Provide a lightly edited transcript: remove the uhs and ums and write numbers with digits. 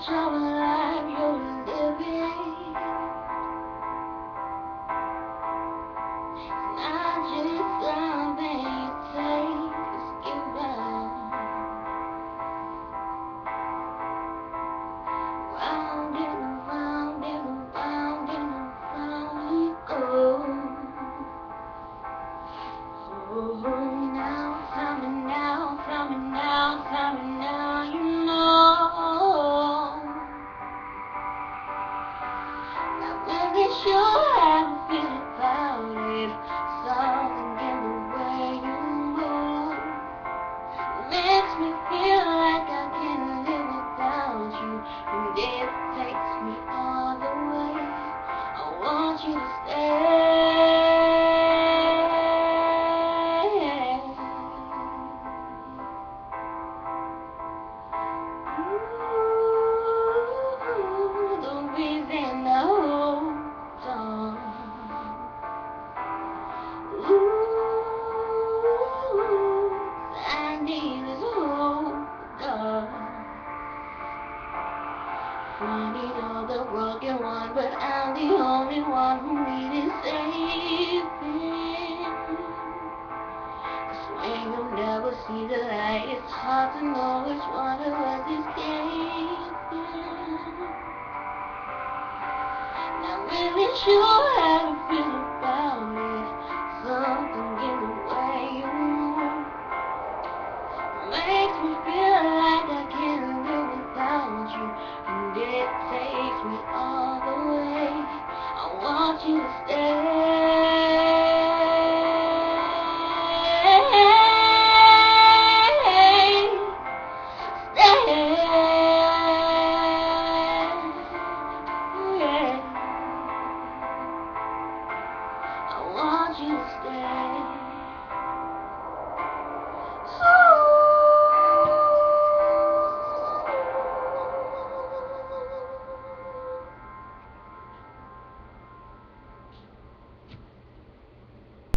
trouble life you're living. Not just something you take, just give up. Round and around and around and around we go. Oh, now, tell me now, tell me now, tell me now, you know. Not really sure how to feel about it. Something in the way you move makes me feel like I can't live without you. And it takes me all the way. I want you to stay. Ooh, the reason I hold on. Ooh, I need this hold on. Funny, you're the broken one, but I'm the only one who needed saving. When you never see the light, it's hard to know which one of us is escaping. Not really sure how to feel about it. Something in the way you